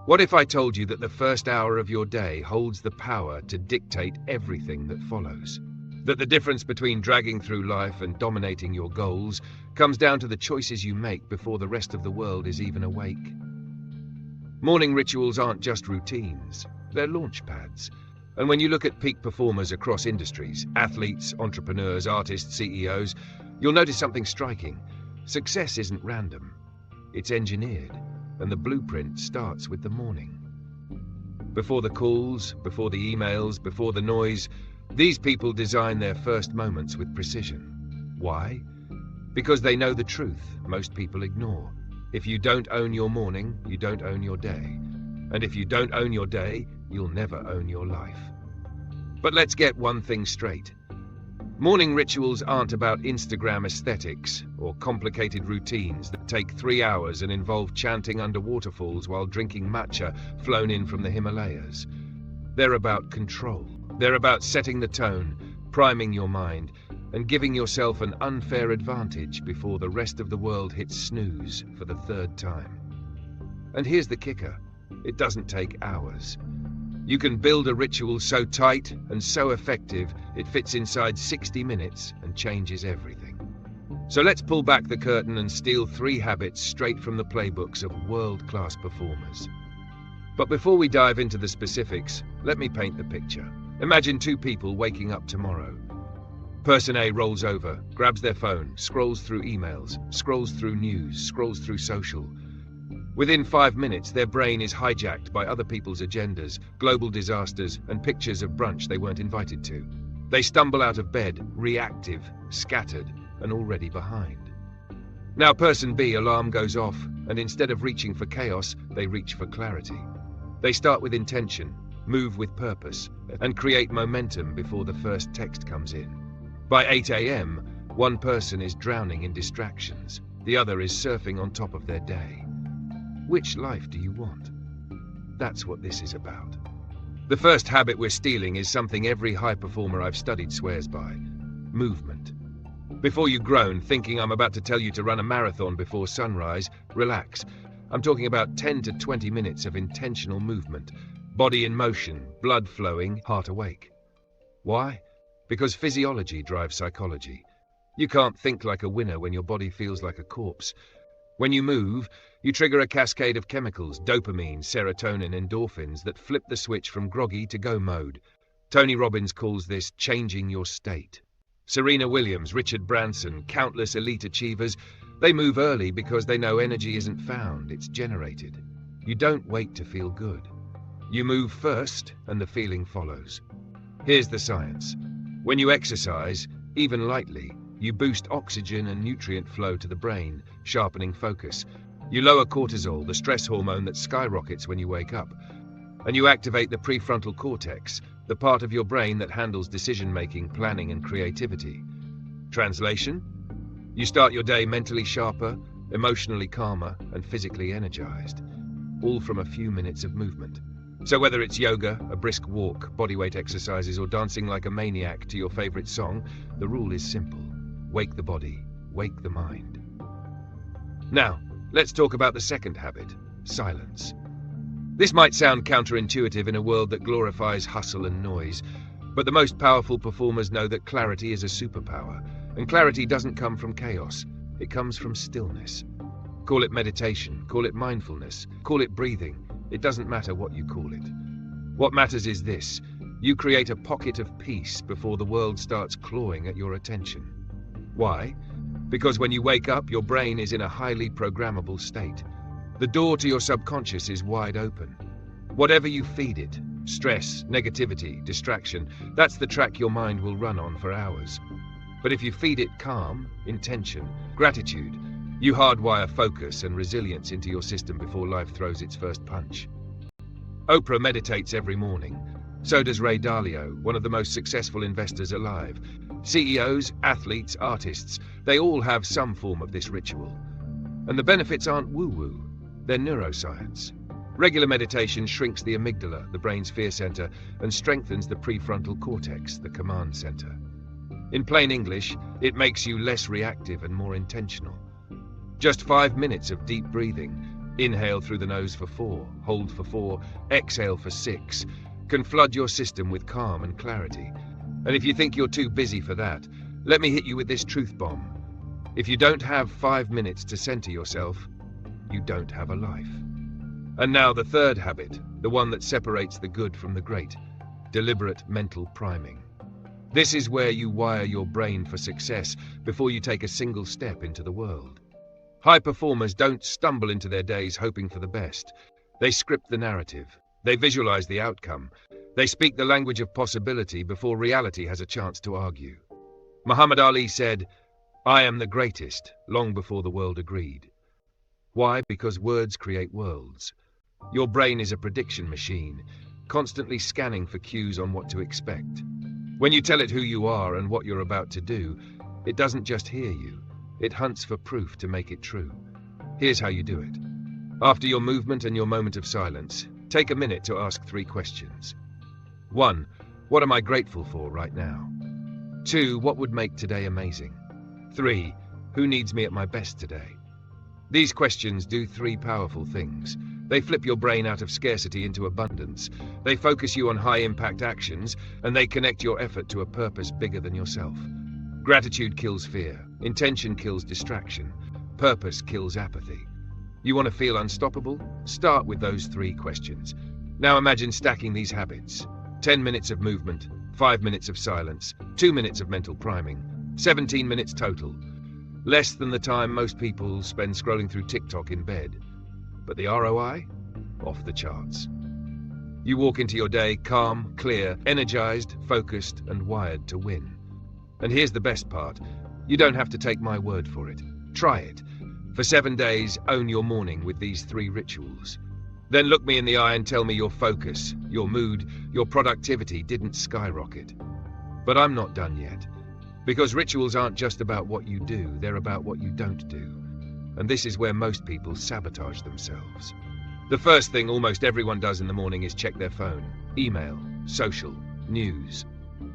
What if I told you that the first hour of your day holds the power to dictate everything that follows? That the difference between dragging through life and dominating your goals comes down to the choices you make before the rest of the world is even awake? Morning rituals aren't just routines, they're launchpads. And when you look at peak performers across industries, athletes, entrepreneurs, artists, CEOs, you'll notice something striking. Success isn't random, it's engineered, and the blueprint starts with the morning. Before the calls, before the emails, before the noise, these people design their first moments with precision. Why? Because they know the truth most people ignore. If you don't own your morning, you don't own your day. And if you don't own your day, you'll never own your life. But let's get one thing straight. Morning rituals aren't about Instagram aesthetics or complicated routines that take 3 hours and involve chanting under waterfalls while drinking matcha flown in from the Himalayas. They're about control. They're about setting the tone, priming your mind, and giving yourself an unfair advantage before the rest of the world hits snooze for the third time. And here's the kicker. It doesn't take hours. You can build a ritual so tight and so effective, it fits inside 60 minutes and changes everything. So let's pull back the curtain and steal 3 habits straight from the playbooks of world-class performers. But before we dive into the specifics, let me paint the picture. Imagine 2 people waking up tomorrow. Person A rolls over, grabs their phone, scrolls through emails, scrolls through news, scrolls through social. Within 5 minutes, their brain is hijacked by other people's agendas, global disasters, and pictures of brunch they weren't invited to. They stumble out of bed, reactive, scattered, and already behind. Now person B, alarm goes off, and instead of reaching for chaos, they reach for clarity. They start with intention, move with purpose, and create momentum before the first text comes in. By 8 a.m., one person is drowning in distractions, the other is surfing on top of their day. Which life do you want? That's what this is about. The first habit we're stealing is something every high performer I've studied swears by: movement. Before you groan, thinking I'm about to tell you to run a marathon before sunrise, relax. I'm talking about 10 to 20 minutes of intentional movement, body in motion, blood flowing, heart awake. Why? Because physiology drives psychology. You can't think like a winner when your body feels like a corpse. When you move, you trigger a cascade of chemicals, dopamine, serotonin, endorphins, that flip the switch from groggy to go mode. Tony Robbins calls this changing your state. Serena Williams, Richard Branson, countless elite achievers, they move early because they know energy isn't found, it's generated. You don't wait to feel good. You move first, and the feeling follows. Here's the science. When you exercise, even lightly, you boost oxygen and nutrient flow to the brain, sharpening focus. You lower cortisol, the stress hormone that skyrockets when you wake up. And you activate the prefrontal cortex, the part of your brain that handles decision-making, planning, and creativity. Translation? You start your day mentally sharper, emotionally calmer, and physically energized. All from a few minutes of movement. So whether it's yoga, a brisk walk, bodyweight exercises, or dancing like a maniac to your favorite song, the rule is simple. Wake the body, wake the mind. Now, let's talk about the second habit, silence. This might sound counterintuitive in a world that glorifies hustle and noise, but the most powerful performers know that clarity is a superpower, and clarity doesn't come from chaos, it comes from stillness. Call it meditation, call it mindfulness, call it breathing, it doesn't matter what you call it. What matters is this: you create a pocket of peace before the world starts clawing at your attention. Why? Because when you wake up, your brain is in a highly programmable state. The door to your subconscious is wide open. Whatever you feed it, stress, negativity, distraction, that's the track your mind will run on for hours. But if you feed it calm, intention, gratitude, you hardwire focus and resilience into your system before life throws its first punch. Oprah meditates every morning. So does Ray Dalio, one of the most successful investors alive. CEOs, athletes, artists, they all have some form of this ritual. And the benefits aren't woo-woo, they're neuroscience. Regular meditation shrinks the amygdala, the brain's fear center, and strengthens the prefrontal cortex, the command center. In plain English, it makes you less reactive and more intentional. Just 5 minutes of deep breathing, inhale through the nose for 4, hold for 4, exhale for 6, can flood your system with calm and clarity. And if you think you're too busy for that, let me hit you with this truth bomb. If you don't have 5 minutes to center yourself, you don't have a life. And now the third habit, the one that separates the good from the great, deliberate mental priming. This is where you wire your brain for success before you take a single step into the world. High performers don't stumble into their days hoping for the best. They script the narrative. They visualize the outcome. They speak the language of possibility before reality has a chance to argue. Muhammad Ali said, "I am the greatest," long before the world agreed. Why? Because words create worlds. Your brain is a prediction machine, constantly scanning for cues on what to expect. When you tell it who you are and what you're about to do, it doesn't just hear you. It hunts for proof to make it true. Here's how you do it. After your movement and your moment of silence, take a minute to ask 3 questions. 1. What am I grateful for right now? 2. What would make today amazing? 3. Who needs me at my best today? These questions do 3 powerful things. They flip your brain out of scarcity into abundance. They focus you on high-impact actions, and they connect your effort to a purpose bigger than yourself. Gratitude kills fear. Intention kills distraction. Purpose kills apathy. You want to feel unstoppable? Start with those 3 questions. Now imagine stacking these habits. 10 minutes of movement, 5 minutes of silence, 2 minutes of mental priming, 17 minutes total. Less than the time most people spend scrolling through TikTok in bed. But the ROI? Off the charts. You walk into your day calm, clear, energized, focused, and wired to win. And here's the best part. You don't have to take my word for it. Try it. For 7 days, own your morning with these 3 rituals. Then look me in the eye and tell me your focus, your mood, your productivity didn't skyrocket. But I'm not done yet. Because rituals aren't just about what you do, they're about what you don't do. And this is where most people sabotage themselves. The first thing almost everyone does in the morning is check their phone, email, social, news.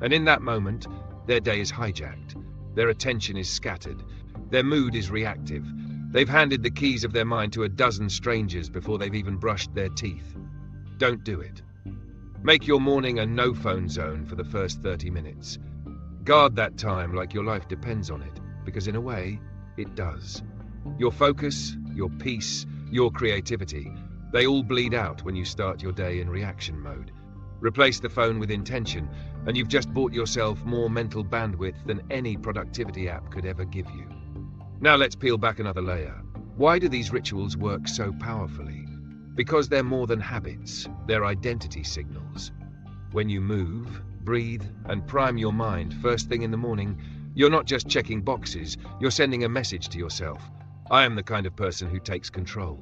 And in that moment, their day is hijacked. Their attention is scattered. Their mood is reactive. They've handed the keys of their mind to a dozen strangers before they've even brushed their teeth. Don't do it. Make your morning a no-phone zone for the first 30 minutes. Guard that time like your life depends on it, because in a way, it does. Your focus, your peace, your creativity, they all bleed out when you start your day in reaction mode. Replace the phone with intention, and you've just bought yourself more mental bandwidth than any productivity app could ever give you. Now let's peel back another layer. Why do these rituals work so powerfully? Because they're more than habits, they're identity signals. When you move, breathe, and prime your mind first thing in the morning, you're not just checking boxes, you're sending a message to yourself. I am the kind of person who takes control.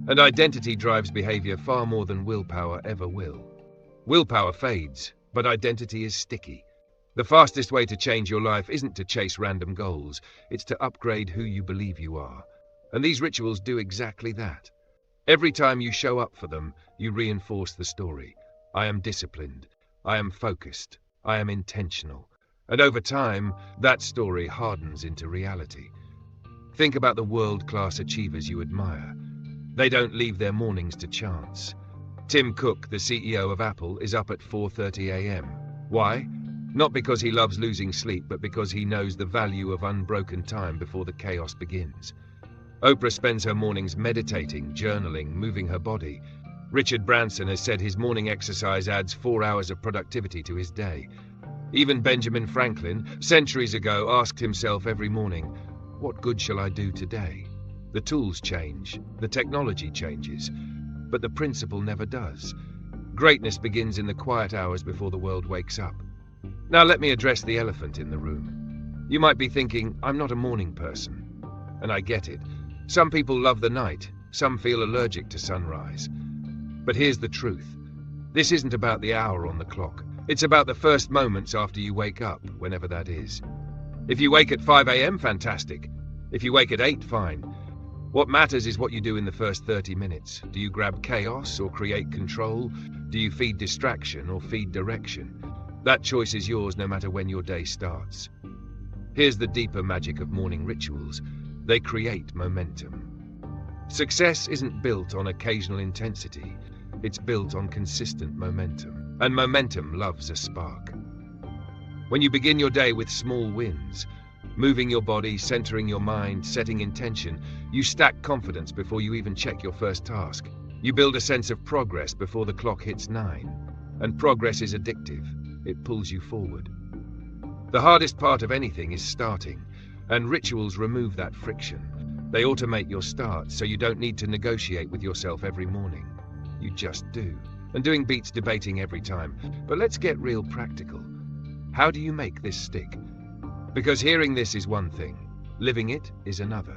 And identity drives behavior far more than willpower ever will. Willpower fades, but identity is sticky. The fastest way to change your life isn't to chase random goals, it's to upgrade who you believe you are. And these rituals do exactly that. Every time you show up for them, you reinforce the story. I am disciplined. I am focused. I am intentional. And over time, that story hardens into reality. Think about the world-class achievers you admire. They don't leave their mornings to chance. Tim Cook, the CEO of Apple, is up at 4:30 a.m. Why? Not because he loves losing sleep, but because he knows the value of unbroken time before the chaos begins. Oprah spends her mornings meditating, journaling, moving her body. Richard Branson has said his morning exercise adds 4 hours of productivity to his day. Even Benjamin Franklin, centuries ago, asked himself every morning, what good shall I do today? The tools change, the technology changes, but the principle never does. Greatness begins in the quiet hours before the world wakes up. Now let me address the elephant in the room. You might be thinking, I'm not a morning person. And I get it. Some people love the night, some feel allergic to sunrise. But here's the truth. This isn't about the hour on the clock. It's about the first moments after you wake up, whenever that is. If you wake at 5 a.m., fantastic. If you wake at 8, fine. What matters is what you do in the first 30 minutes. Do you grab chaos or create control? Do you feed distraction or feed direction? That choice is yours no matter when your day starts. Here's the deeper magic of morning rituals. They create momentum. Success isn't built on occasional intensity. It's built on consistent momentum. And momentum loves a spark. When you begin your day with small wins, moving your body, centering your mind, setting intention, you stack confidence before you even check your first task. You build a sense of progress before the clock hits 9. And progress is addictive. It pulls you forward. The hardest part of anything is starting, and rituals remove that friction. They automate your start, so you don't need to negotiate with yourself every morning. You just do. And doing beats debating every time. But let's get real practical. How do you make this stick? Because hearing this is one thing, living it is another.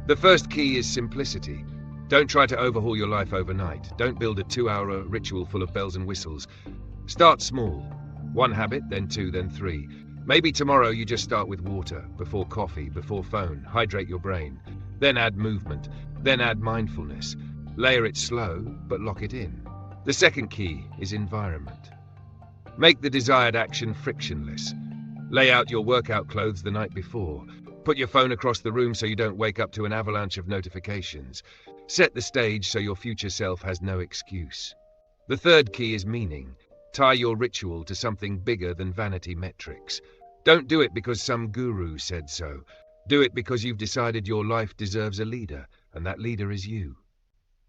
The first key is simplicity. Don't try to overhaul your life overnight. Don't build a 2-hour ritual full of bells and whistles. Start small. 1 habit, then 2, then 3. Maybe tomorrow you just start with water, before coffee, before phone, hydrate your brain. Then add movement, then add mindfulness. Layer it slow, but lock it in. The second key is environment. Make the desired action frictionless. Lay out your workout clothes the night before. Put your phone across the room so you don't wake up to an avalanche of notifications. Set the stage so your future self has no excuse. The third key is meaning. Tie your ritual to something bigger than vanity metrics. Don't do it because some guru said so. Do it because you've decided your life deserves a leader, and that leader is you.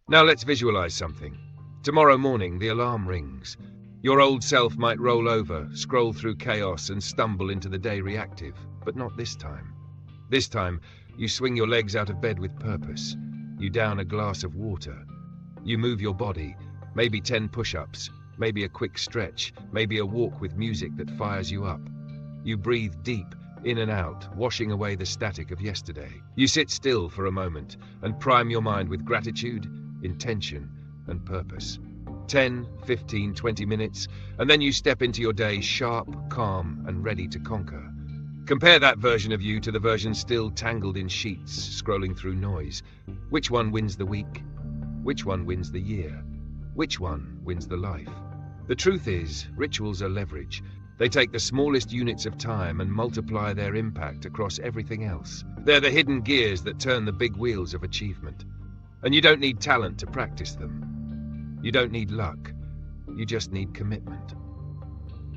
Now let's visualize something. Tomorrow morning, the alarm rings. Your old self might roll over, scroll through chaos, and stumble into the day reactive. But not this time. This time, you swing your legs out of bed with purpose. You down a glass of water. You move your body, maybe 10 push-ups, maybe a quick stretch, maybe a walk with music that fires you up. You breathe deep, in and out, washing away the static of yesterday. You sit still for a moment and prime your mind with gratitude, intention, and purpose. 10, 15, 20 minutes, and then you step into your day sharp, calm, and ready to conquer. Compare that version of you to the version still tangled in sheets, scrolling through noise. Which one wins the week? Which one wins the year? Which one wins the life? The truth is, rituals are leverage. They take the smallest units of time and multiply their impact across everything else. They're the hidden gears that turn the big wheels of achievement. And you don't need talent to practice them. You don't need luck. You just need commitment.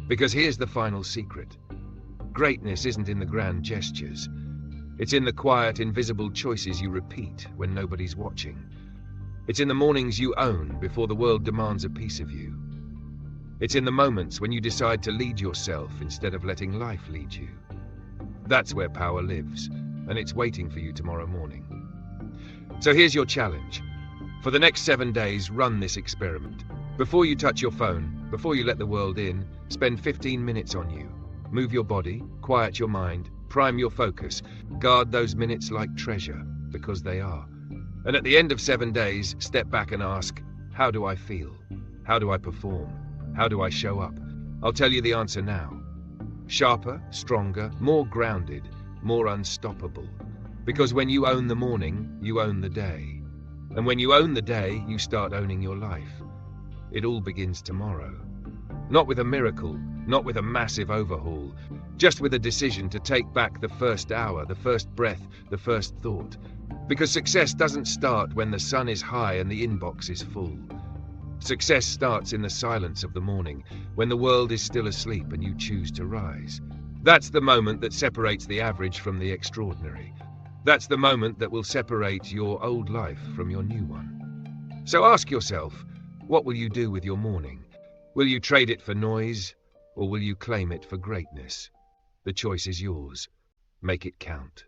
Because here's the final secret. Greatness isn't in the grand gestures. It's in the quiet, invisible choices you repeat when nobody's watching. It's in the mornings you own before the world demands a piece of you. It's in the moments when you decide to lead yourself instead of letting life lead you. That's where power lives, and it's waiting for you tomorrow morning. So here's your challenge. For the next 7 days, run this experiment. Before you touch your phone, before you let the world in, spend 15 minutes on you. Move your body, quiet your mind, prime your focus. Guard those minutes like treasure, because they are. And at the end of 7 days, step back and ask, how do I feel? How do I perform? How do I show up? I'll tell you the answer now. Sharper, stronger, more grounded, more unstoppable. Because when you own the morning, you own the day. And when you own the day, you start owning your life. It all begins tomorrow. Not with a miracle, not with a massive overhaul, just with a decision to take back the first hour, the first breath, the first thought. Because success doesn't start when the sun is high and the inbox is full. Success starts in the silence of the morning, when the world is still asleep and you choose to rise. That's the moment that separates the average from the extraordinary. That's the moment that will separate your old life from your new one. So ask yourself, what will you do with your morning? Will you trade it for noise, or will you claim it for greatness? The choice is yours. Make it count.